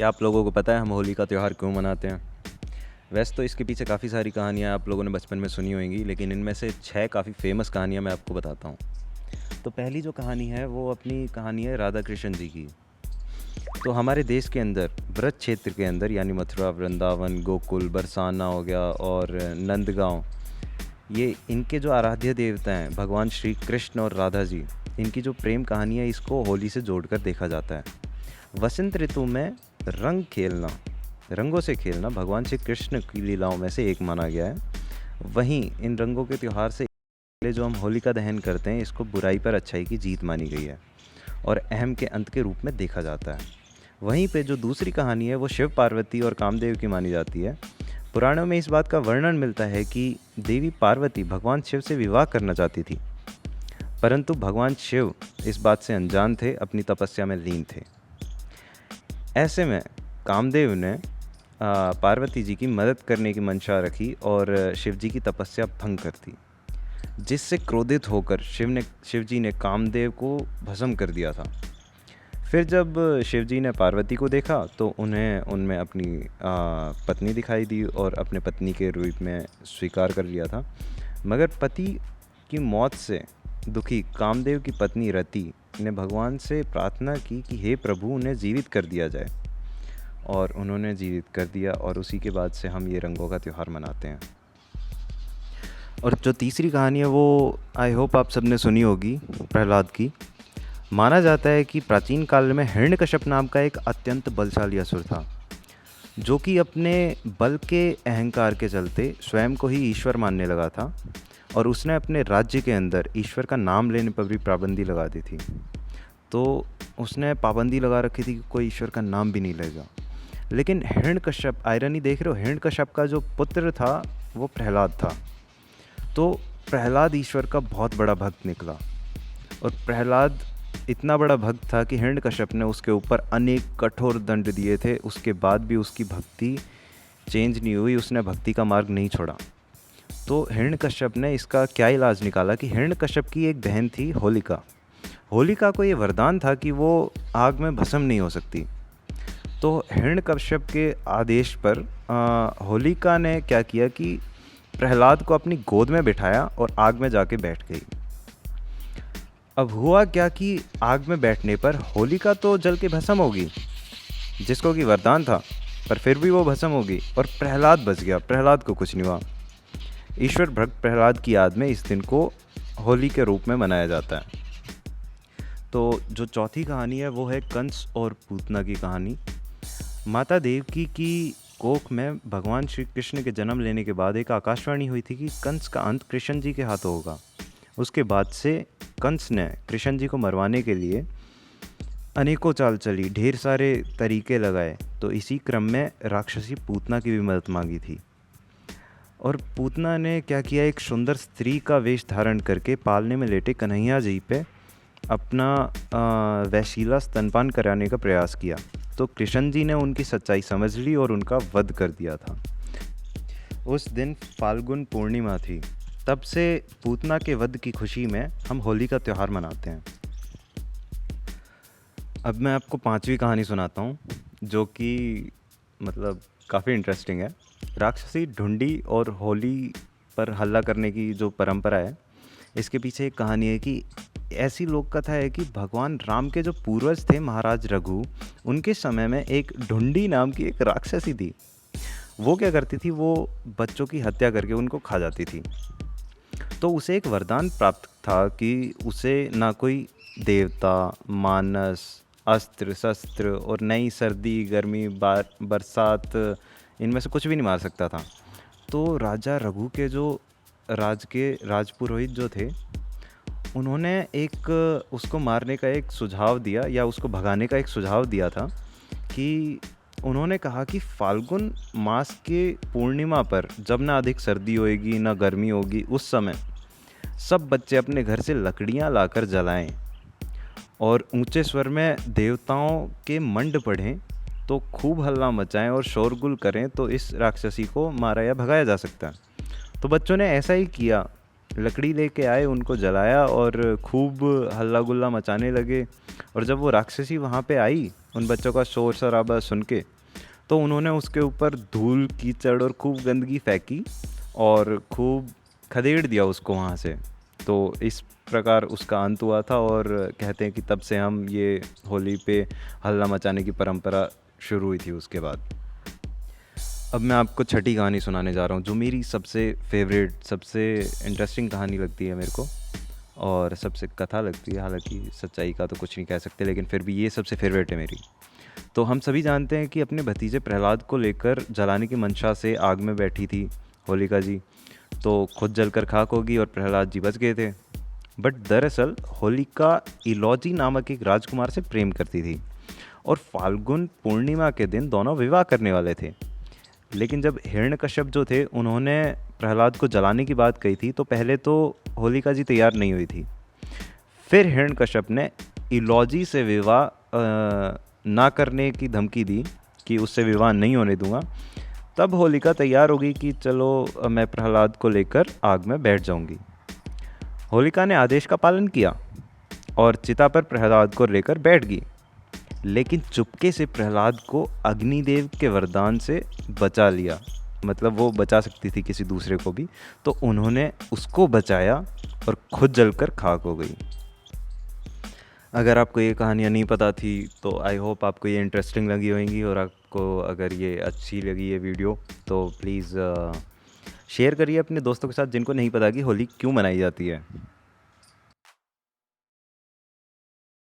क्या आप लोगों को पता है हम होली का त्यौहार क्यों मनाते हैं? वैसे तो इसके पीछे काफ़ी सारी कहानियाँ आप लोगों ने बचपन में सुनी होंगी, लेकिन इनमें से 6 काफ़ी फ़ेमस कहानियाँ मैं आपको बताता हूँ। तो पहली जो कहानी है वो अपनी कहानी है राधा कृष्ण जी की। तो हमारे देश के अंदर ब्रज क्षेत्र के अंदर यानी मथुरा, वृंदावन, गोकुल, बरसाना हो गया और नंदगांव, ये इनके जो आराध्य देवता हैं भगवान श्री कृष्ण और राधा जी, इनकी जो प्रेम कहानी है इसको होली से जोड़कर देखा जाता है। वसंत ऋतु में रंग खेलना, रंगों से खेलना भगवान श्री कृष्ण की लीलाओं में से एक माना गया है। वहीं इन रंगों के त्यौहार से पहले जो हम होलिका दहन करते हैं इसको बुराई पर अच्छाई की जीत मानी गई है और अहम के अंत के रूप में देखा जाता है। वहीं पे जो दूसरी कहानी है वो शिव पार्वती और कामदेव की मानी जाती है। पुराणों में इस बात का वर्णन मिलता है कि देवी पार्वती भगवान शिव से विवाह करना चाहती थी, परंतु भगवान शिव इस बात से अनजान थे, अपनी तपस्या में लीन थे। ऐसे में कामदेव ने पार्वती जी की मदद करने की मंशा रखी और शिव जी की तपस्या भंग कर दी, जिससे क्रोधित होकर शिव जी ने कामदेव को भस्म कर दिया था। फिर जब शिव जी ने पार्वती को देखा तो उन्हें उनमें अपनी पत्नी दिखाई दी और अपने पत्नी के रूप में स्वीकार कर लिया था। मगर पति की मौत से दुखी कामदेव की पत्नी रति ने भगवान से प्रार्थना की कि हे प्रभु, उन्हें जीवित कर दिया जाए, और उन्होंने जीवित कर दिया और उसी के बाद से हम ये रंगों का त्यौहार मनाते हैं। और जो तीसरी कहानी है वो आई होप आप सबने सुनी होगी, प्रहलाद की। माना जाता है कि प्राचीन काल में हिरण्यकश्यप नाम का एक अत्यंत बलशाली असुर था, जो कि अपने बल के अहंकार के चलते स्वयं को ही ईश्वर मानने लगा था और उसने अपने राज्य के अंदर ईश्वर का नाम लेने पर भी पाबंदी लगा दी थी। तो उसने पाबंदी लगा रखी थी कि कोई ईश्वर का नाम भी नहीं लेगा। लेकिन हिरण्यकश्यप, आयरनी देख रहे हो, हिरण्यकश्यप का जो पुत्र था वो प्रहलाद था। तो प्रहलाद ईश्वर का बहुत बड़ा भक्त निकला और प्रहलाद इतना बड़ा भक्त था कि हिरण्यकश्यप ने उसके ऊपर अनेक कठोर दंड दिए थे, उसके बाद भी उसकी भक्ति चेंज नहीं हुई, उसने भक्ति का मार्ग नहीं छोड़ा। तो हिरण्यकश्यप ने इसका क्या इलाज निकाला कि हिरण्यकश्यप की एक बहन थी होलिका। होलिका को ये वरदान था कि वो आग में भस्म नहीं हो सकती। तो हिरण्यकश्यप के आदेश पर होलिका ने क्या किया कि प्रहलाद को अपनी गोद में बिठाया और आग में जाके बैठ गई। अब हुआ क्या कि आग में बैठने पर होलिका तो जल के भस्म होगी, जिसको कि वरदान था, पर फिर भी वो भस्म होगी और प्रहलाद बच गया, प्रहलाद को कुछ नहीं हुआ। ईश्वर भक्त प्रहलाद की याद में इस दिन को होली के रूप में मनाया जाता है। तो जो चौथी कहानी है वो है कंस और पूतना की कहानी। माता देवकी की कोख में भगवान श्री कृष्ण के जन्म लेने के बाद एक आकाशवाणी हुई थी कि कंस का अंत कृष्ण जी के हाथों होगा। उसके बाद से कंस ने कृष्ण जी को मरवाने के लिए अनेकों चाल चली, ढेर सारे तरीके लगाए। तो इसी क्रम में राक्षसी पूतना की भी मदद मांगी थी और पूतना ने क्या किया, एक सुंदर स्त्री का वेश धारण करके पालने में लेटे कन्हैया जी पे अपना वैशीला स्तनपान कराने का प्रयास किया। तो कृष्ण जी ने उनकी सच्चाई समझ ली और उनका वध कर दिया था। उस दिन फाल्गुन पूर्णिमा थी। तब से पूतना के वध की खुशी में हम होली का त्यौहार मनाते हैं। अब मैं आपको पांचवी कहानी सुनाता हूँ, जो कि मतलब काफ़ी इंटरेस्टिंग है। राक्षसी ढूंढी और होली पर हल्ला करने की जो परंपरा है, इसके पीछे एक कहानी है कि ऐसी लोक कथा है कि भगवान राम के जो पूर्वज थे महाराज रघु, उनके समय में एक ढूंढी नाम की एक राक्षसी थी। वो क्या करती थी, वो बच्चों की हत्या करके उनको खा जाती थी। तो उसे एक वरदान प्राप्त था कि उसे ना कोई देवता, मानस, अस्त्र शस्त्र और नई सर्दी गर्मी बरसात, इनमें से कुछ भी नहीं मार सकता था। तो राजा रघु के जो राजपुरोहित जो थे, उन्होंने एक उसको मारने का एक सुझाव दिया या उसको भगाने का एक सुझाव दिया था कि उन्होंने कहा कि फाल्गुन मास के पूर्णिमा पर जब ना अधिक सर्दी होएगी ना गर्मी होगी, उस समय सब बच्चे अपने घर से लकड़ियां लाकर जलाएं और ऊंचे स्वर में देवताओं के मंड पढ़ें, तो खूब हल्ला मचाएं और शोरगुल करें, तो इस राक्षसी को मारा या भगाया जा सकता है। तो बच्चों ने ऐसा ही किया लकड़ी लेके आए, उनको जलाया और खूब हल्ला गुल्ला मचाने लगे। और जब वो राक्षसी वहाँ पे आई उन बच्चों का शोर शराबा सुन के, तो उन्होंने उसके ऊपर धूल कीचड़ और खूब गंदगी फेंकी और खूब खदेड़ दिया उसको वहाँ से। तो इस प्रकार उसका अंत हुआ था और कहते हैं कि तब से हम ये होली पे हल्ला मचाने की परंपरा शुरू हुई थी उसके बाद। अब मैं आपको छठी कहानी सुनाने जा रहा हूँ, जो मेरी सबसे फेवरेट, सबसे इंटरेस्टिंग कहानी लगती है मेरे को, और सबसे कथा लगती है। हालांकि सच्चाई का तो कुछ नहीं कह सकते, लेकिन फिर भी ये सबसे फेवरेट है मेरी। तो हम सभी जानते हैं कि अपने भतीजे प्रहलाद को लेकर जलाने की मंशा से आग में बैठी थी होलिका जी। तो खुद जलकर खाक होगी और प्रहलाद जी बच गए थे। बट दरअसल होलिका इलौजी नामक एक राजकुमार से प्रेम करती थी और फाल्गुन पूर्णिमा के दिन दोनों विवाह करने वाले थे। लेकिन जब हिरण्यकश्यप जो थे उन्होंने प्रहलाद को जलाने की बात कही थी, तो पहले तो होलिका जी तैयार नहीं हुई थी। फिर हिरण्यकश्यप ने इलौजी से विवाह ना करने की धमकी दी कि उससे विवाह नहीं होने दूंगा। तब होलिका तैयार हो गई कि चलो मैं प्रहलाद को लेकर आग में बैठ जाऊंगी। होलिका ने आदेश का पालन किया और चिता पर प्रहलाद को लेकर बैठ गई। लेकिन चुपके से प्रहलाद को अग्निदेव के वरदान से बचा लिया। मतलब वो बचा सकती थी किसी दूसरे को भी, तो उन्होंने उसको बचाया और खुद जलकर खाक हो गई। अगर आपको ये कहानियाँ नहीं पता थी तो आई होप आपको ये इंटरेस्टिंग लगी होंगी, और आपको अगर ये अच्छी लगी ये वीडियो तो प्लीज़ शेयर करिए अपने दोस्तों के साथ जिनको नहीं पता कि होली क्यों मनाई जाती है।